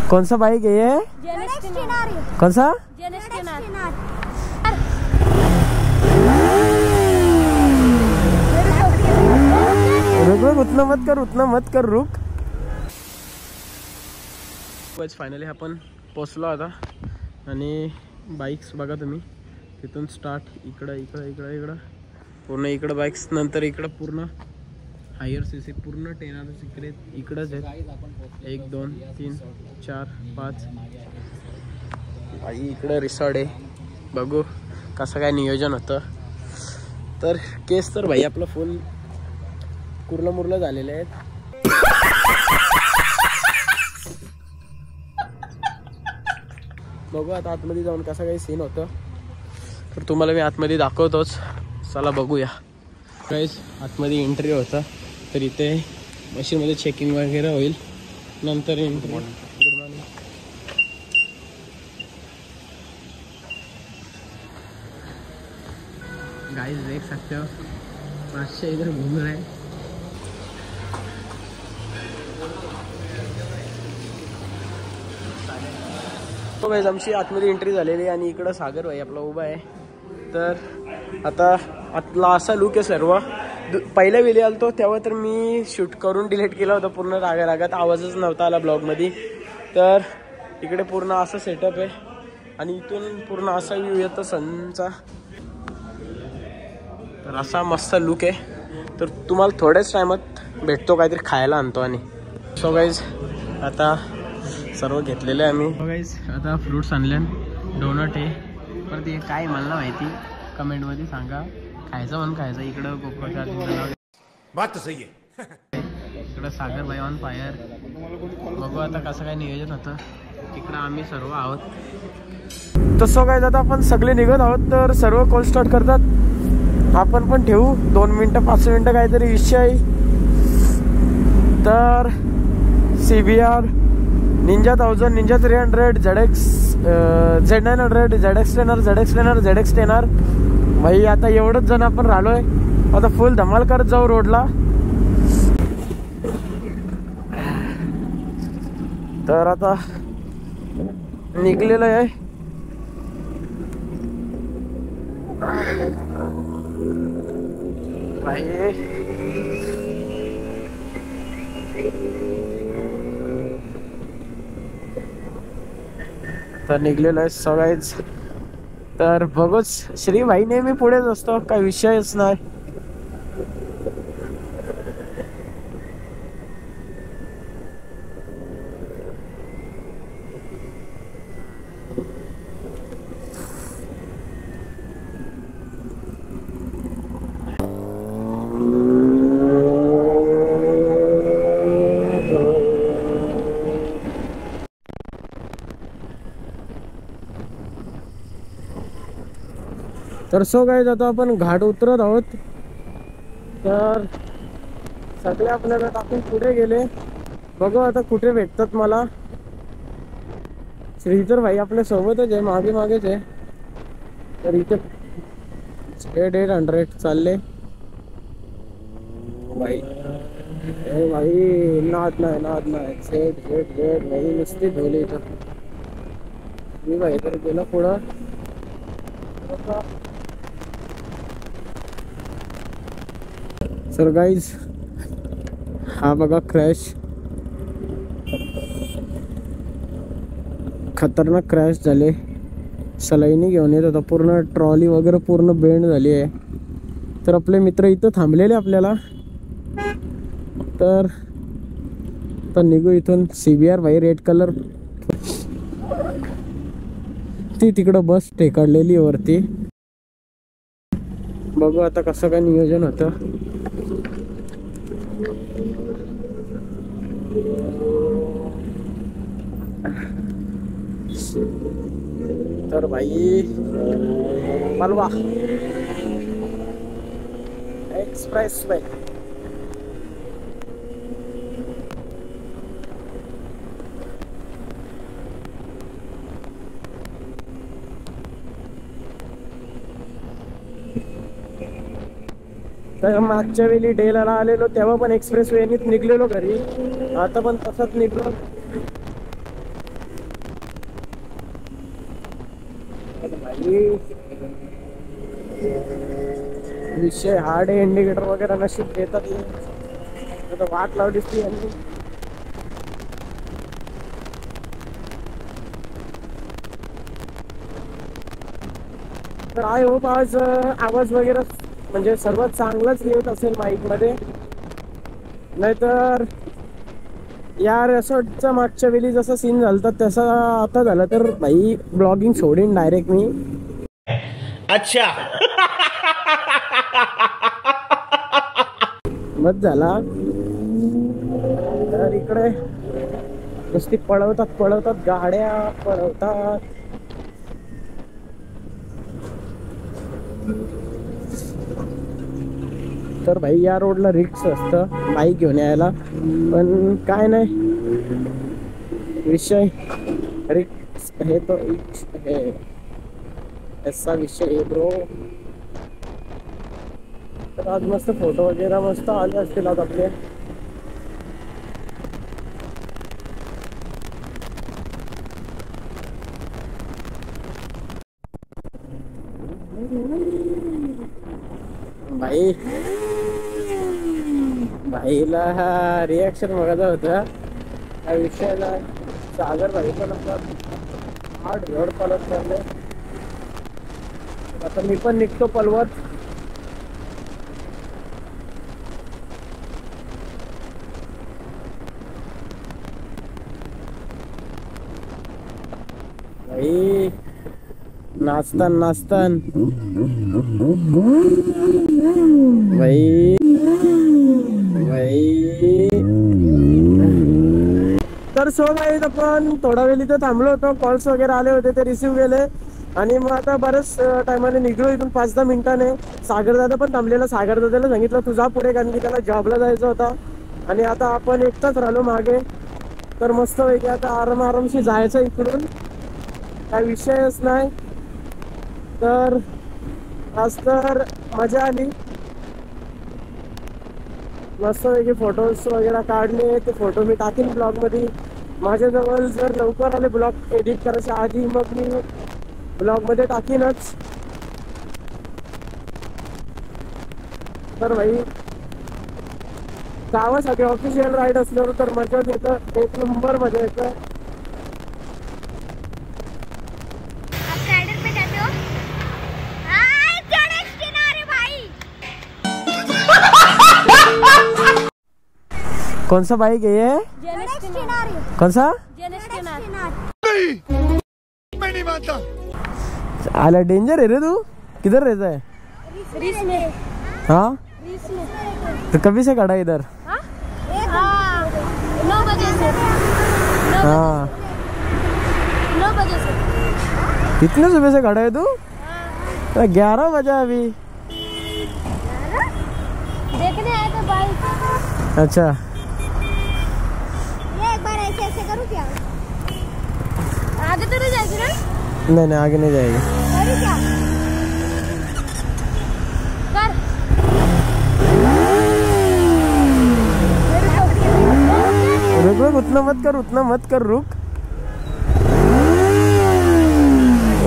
कौन सा बाइक है ये? कौन सा? रुक रुक, उतना मत कर, उतना मत कर, रुक. फायनली आपण पोचलो आता आणि बाईक्स बघा तुम्ही तिथून स्टार्ट इकडं इकडं इकडं इकडं पूर्ण इकडं बाईक्स, नंतर इकडं पूर्ण हायर सीसी पूर्ण 10 इकडे इकडंच आहेत. 1 2 3 4 5 आई इकडं रिसॉर्ट आहे. बघू कसं काय नियोजन होतं. तर केस तर भाई आपलं फुल कुर्लं मुरलं झालेले आहेत. बघू आता आतमध्ये जाऊन कसा काही सीन होतं तर तुम्हाला मी आतमध्ये दाखवतोच. चला बघूया. गाईज आतमध्ये एंट्री होता तर इथे मशीनमध्ये चेकिंग वगैरे होईल, नंतर एंट्री. Good morning. गाइस देख सकते हो बादशाह इधर घूम रहा है. तो गाइस आमची आतमध्ये एंट्री झालेली आहे आणि इकडं सागर भाई आपला उभा आहे. तर आता आतला असा लुक आहे सर्व. पहिल्या वेळी आलतो तेव्हा तर मी शूट करून डिलीट केला होता पूर्ण रागात, आवाजच नव्हता आला ब्लॉगमध्ये. तर इकडे पूर्ण असं सेटअप आहे आणि इथून पूर्ण असा व्ह्यू येतो सनचा. तर असा मस्त लुक आहे. तर तुम्हाला थोड्याच टायमात भेटतो, काहीतरी खायला आणतो. आणि सो गाईज आता सर्व घेतलेले आहे आम्ही. गाईज आता फ्रूट्स आणले, डोनट आहे. पर ते काय मला माहिती, कमेंटमध्ये सांगा. खायचं म्हणून खायचं. इकडं कोकोचा बात तर सही आहे. इकडं सागर भाई ऑन फायर. बघू आता कसं काय नियोजन होतं. इकडं आम्ही सर्व आहोत. तसं काय आता आपण सगळे निघत आहोत. तर सर्व कॉल स्टार्ट करतात. आपण पण ठेवू 2 मिनटं 5 मिनटं काहीतरी विषय आहे. तर CBR Ninja 1000, Ninja 300, ZX Z900, ZX 10R, ZX 10R, ZX 10R. भाई आता एवढंच जण आपण राहिलोय. आता फुल धमाल करत जाऊ रोडला. तर आता निघलेलं आहे. तर निघलेलं आहे सगळेच. तर बघूच, श्री भाई नेहमी पुढेच असतो, काही विषयच नाही. तर सो गाईज आता आपण घाट उतरत आहोत. तर सगळे आपल्याला टाकून पुढे गेले. बघू आता कुठे भेटतात मला. श्रीधर भाई आपल्या सोबतच आहे, मागे मागेच आहे. तर इथे 800 चालले भाई. भाई नाद नाही सेट भाई नुसती धोली इथं. मी भाई तर गेला पुढं. सर गाईज हा बघा क्रॅश, खतरनाक क्रॅश झाले. सलाईनी घेऊन येत होता. पूर्ण ट्रॉली वगैरे पूर्ण बेंड झाली आहे. तर आपले मित्र इथं थांबलेले आपल्याला. तर निघू इथून. CBR भाई रेड कलर ती तिकडं बस टेकाडलेली वरती. बघू आता कसं काय नियोजन होतं. तर भाई मालवा एक्सप्रेस वे. तर मागच्या वेळी डेला आलेलो तेव्हा पण एक्सप्रेस वेनीच निघलेलो घरी. आता पण तसंच निघलो. विषय हार्ड आहे, इंडिकेटर वगैरे नशीब देतात नाही, वाट लावलीस ती यांनी. तर आय होप आज आवाज वगैरे म्हणजे सर्वात चांगलाच येत असेल माईक मध्ये, नाहीतर या रेसॉर्टचा मागच्या वेळी जसा सीन झाला तसा आता झाला तर भाई ब्लॉगिंग सोडीन डायरेक्ट मी. अच्छा मत झाला. तर इकडे नुसती पळवतात गाड्या पळवतात. तर भाई या रोडला रिक्स असतं बाईक घेऊन यायला, पण काय नाही विषय रिक्स है तो है, ऐसा विषय है ब्रो. तर आज मस्त फोटो वगैरे मस्त आले असतील आज आपले. भाईला हा रिॲक्शन बघायचा होता या विषयाला. सागर भाई पण आपला 8 घर पलत चालले. आता मी पण निघतो पलवत. भाई नाचतान भाई तर सो गाईज आपण थोडा वेळ इथे थांबलो होतो. कॉल्स वगैरे आले होते ते रिसिव्ह केले आणि मग आता बरेच टायमाने निघलो इथून 5-10 मिनिटांने. सागर दादा पण थांबलेला. सागर दादाला सांगितलं तुझा पुढे, कारण की त्याला जॉबला जायचं होता आणि आता आपण एकटाच राहिलो मागे. तर मस्त पैकी आता आरामशी जायचं इकडून, काय विषयच नाही. तर आज तर मजा आली. मस्त पैकी फोटोज वगैरे काढले, ते फोटो मी टाकीन ब्लॉग मध्ये. माझ्याजवळ जर लवकर आले ब्लॉग एडिट करायच्या आधी मग मी ब्लॉग मध्ये टाकीनच. तर भाई गावासाठी ऑफिशियल राईड असल्यावर तर मजा येतं, एक नंबर मजा येतं. कौन सा बाइक है ये? कौन सा? मैं नहीं मानता. आला डेंजर है रे तू. किधर रहता है? रीस में. हाँ तो कभी से खड़ा है इधर? 9 बजे से. हाँ 9 बजे से. इतने सुबह से खड़ा है तू? 11 बजा अभी. देखने आए थे बाइक. अच्छा ऐसे करूं क्या? आगे तो नहीं जाएगी ना? नहीं आगे नहीं जाएगी. क्या कर रुक उतना मत कर रुक.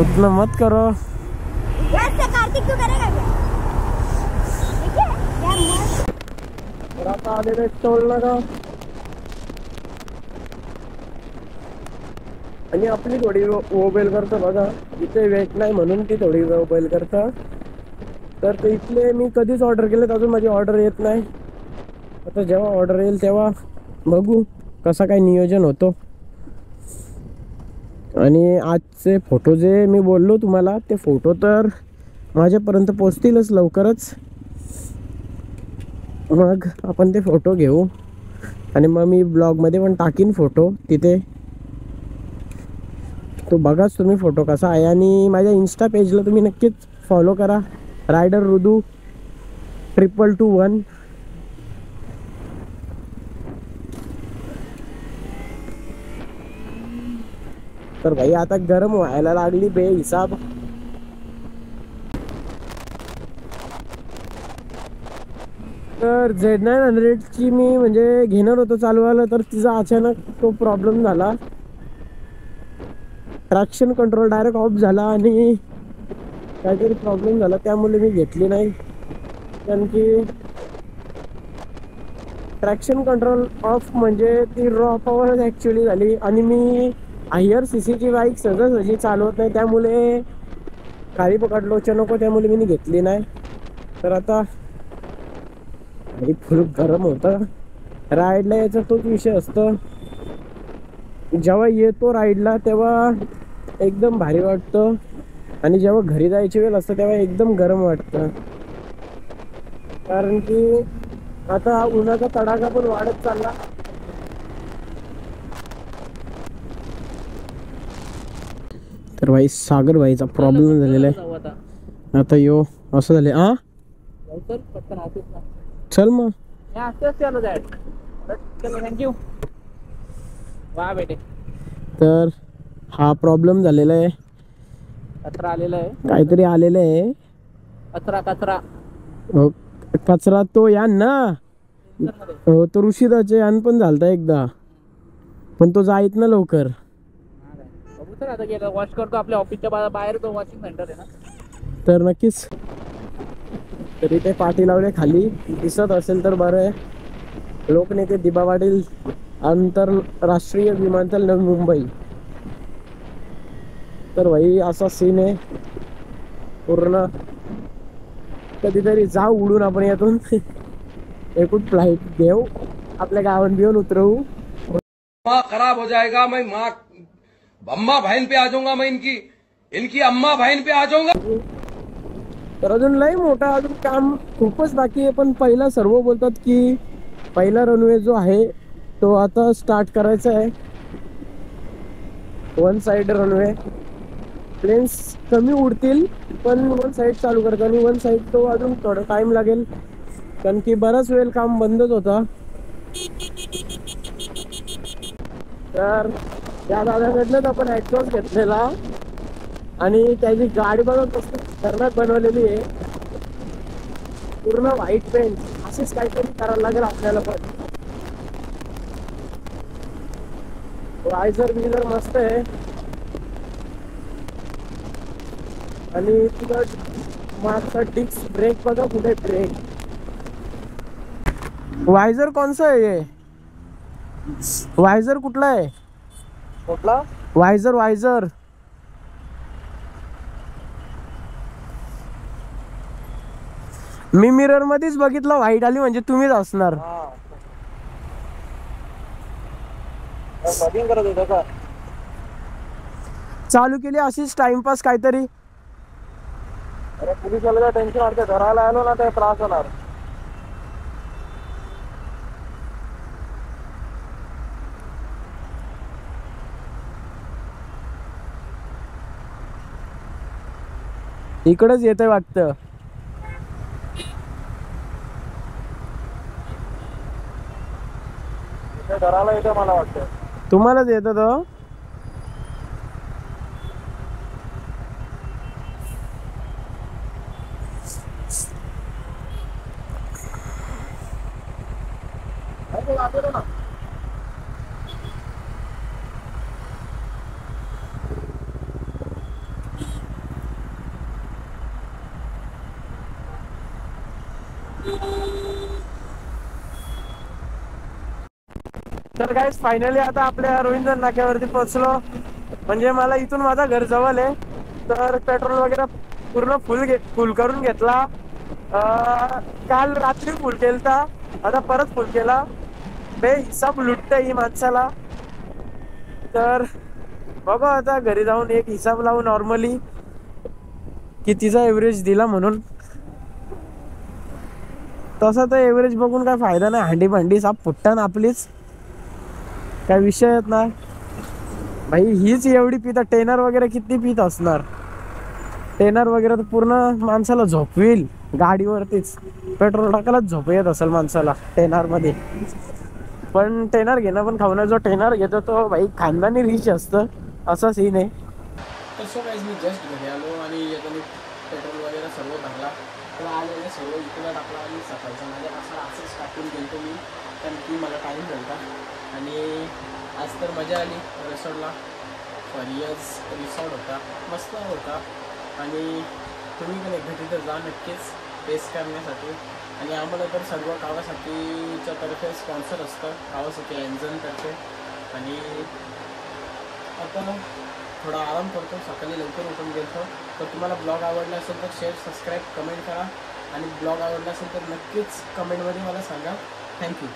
उतना मत करो. कार्तिक तू करेगा क्या? आता आलेले टोल नाका आणि आपली थोडी मोबाईल करतं बघा. इथे वेट नाही म्हणून ती थोडी मोबाईल करतं. तर ते इथले मी कधीच ऑर्डर केलेत, अजून माझी ऑर्डर येत नाही. आता जेव्हा ऑर्डर येईल तेव्हा बघू कसा काय नियोजन होतो. आणि आजचे फोटो जे मी बोललो तुम्हाला ते फोटो तर माझ्यापर्यंत पोचतीलच लवकरच. मग आपण ते फोटो घेऊ आणि मग मी ब्लॉगमध्ये पण टाकीन फोटो तिथे. तो बघाच तुम्ही फोटो कसा आहे. आणि माझ्या इन्स्टा पेजला तुम्ही नक्कीच फॉलो करा, रायडर रुदू 2221. तर भाई आता गरम व्हायला लागली बेहिसाब. तर Z900ची मी म्हणजे घेणार होतो चालवायला, तर तिचा अचानक तो प्रॉब्लेम झाला. ट्रॅक्शन कंट्रोल डायरेक्ट ऑफ झाला आणि काहीतरी प्रॉब्लेम झाला त्यामुळे मी घेतली नाही. कारण की ट्रॅक्शन कंट्रोल ऑफ म्हणजे ती रॉ पॉवर ॲक्च्युली झाली. आणि मी हायर CCची बाईक सहजासहजी चालवत नाही, त्यामुळे खाली पकडलोच्या नको, त्यामुळे मी घेतली नाही. तर आता फुल गरम होतं. राईडला याचा तोच विषय असतो, जेव्हा येतो राईडला तेव्हा एकदम भारी वाटतं, आणि जेव्हा घरी जायची वेळ असतं तेव्हा एकदम गरम वाटतं. कारण की आता उन्हाचा तडाखा पण वाढत चालला. तर भाई सागर भाईचा प्रॉब्लेम झालेला आहे आता. यो असं झाले. हा चल मग. थँक्यू. वा बेटे. तर हा प्रॉब्लेम झालेला आहे. कचरा आलेला आहे. काहीतरी आलेलं आहे. कचरा हो, कचरा तो यान ना. हो, तो ऋषिदाचे यान पण झालता एकदा, पण तो जायत ना लवकर. आता गेला वॉश करतो आपल्या ऑफिसच्या बाहेर, तो वॉशिंग सेंटर आहे ना. तर नक्कीच. तरी ते पाठी लावले खाली, दिसत असेल तर बरं आहे. लोकनेते दिबा पाटील आंतरराष्ट्रीय विमानतळ नवी मुंबई. तर भाई असा सीन आहे पूर्ण. कधीतरी जाऊ उडून आपण यातून. एकूण फ्लाईट घेऊ, आपल्या गावात बिऊन उतरवू. खराब हो जाएगा, मैं माँ अम्मा बहन पे आ जाऊंगा, मैं इनकी अम्मा बहन पे आ जाऊंगा. तर अजून लय मोठा अजून काम खूपच बाकी आहे. पण पहिला सर्व बोलतात की पहिला रनवे जो आहे तो आता स्टार्ट करायचा आहे. 1 साइड रनवे. प्लेन्स कमी उडतील पण 1 साइड चालू करतात, आणि 1 साइड तो अजून थोडं टाइम लागेल, कारण की बराच वेळ काम बंदच होता. तर त्या दादाकडनंच आपण ॲक्सॉस घेतलेला, आणि त्याची गाडी बघा कसं खतरनाक बनवलेली आहे. पूर्ण व्हाईट पेंट. असेच काहीतरी करायला लागेल आपल्याला पण. वायझर बिझर मस्त आहे, आणि तुझा मागचा डिस्क ब्रेक बघा कुठे ब्रेक. वायझर कोणसा आहे? वायझर कुठला आहे? कुठला वायझर मी मिरर मध्येच बघितलं, व्हाईट आली म्हणजे तुम्हीच असणार. करत होता का? चालू केली अशीच टाइमपास काहीतरी. अरे पोलीस वाला टेन्शन वाटतं, धरायला आलो ना ते त्रास होणार. इकडच येतंय वाटतं. धरायला येतं मला वाटतं. तुम्हालाच येतं तो. तर गाइस फायनली आता आपल्या रोहिंदर नाक्यावरती पोहोचलो. म्हणजे मला इथून माझा घर जवळ आहे. तर पेट्रोल वगैरे पूर्ण फुल करून घेतला. काल रात्री फुल केलता, आता परत फुल केला. हिसाब लुटते ही माणसाला. तर बघा आता घरी जाऊन एक हिसाब लावू नॉर्मली कितीचा एव्हरेज दिला म्हणून. तसा तर एव्हरेज बघून काय फायदा नाही. हांडी भांडी साप फुटताना आपलीच, काय विषयच नाही भाई. हीच एवढी पिता. टेनर वगैरे किती पित असणार. टेनर वगैरे तर पूर्ण माणसाला झोपविल गाडीवरतीच. पेट्रोल टाकायलाच झोप येत असेल माणसाला टेनर मध्ये. पण टेनर घेणं पण खावणं, जो टेनर घेतो तो भाई खानदानी रिच असतं, असा सीन आहे. तसं काहीच मी जस्ट घरी आलो आणि याच्याने पेट्रोल वगैरे सर्व टाकला. तर आलेले सर्व इकडं टाकला आणि सकाळचा माझ्या असंच टाकून गेलो मी, कारण की मला टाईम झाला. आणि आज तर मजा आली रिसॉर्टला. फरियज रिसॉर्ट होता, मस्त होता. आणि तुम्ही पण एकदा तिथं जा नक्कीच टेस्ट करण्यासाठी. आणि आम्हाला तर सर्व कावासाकीच्या तर्फे स्पॉन्सर असतं, कावासाकी एन्झनतर्फे. आणि आता थोडा आराम करतो, सकाळी लवकर उठून गेलो. तर तुम्हाला ब्लॉग आवडला असेल तर शेअर, सबस्क्राईब, कमेंट करा. आणि ब्लॉग आवडला असेल तर नक्कीच कमेंटमध्ये मला सांगा. थँक्यू.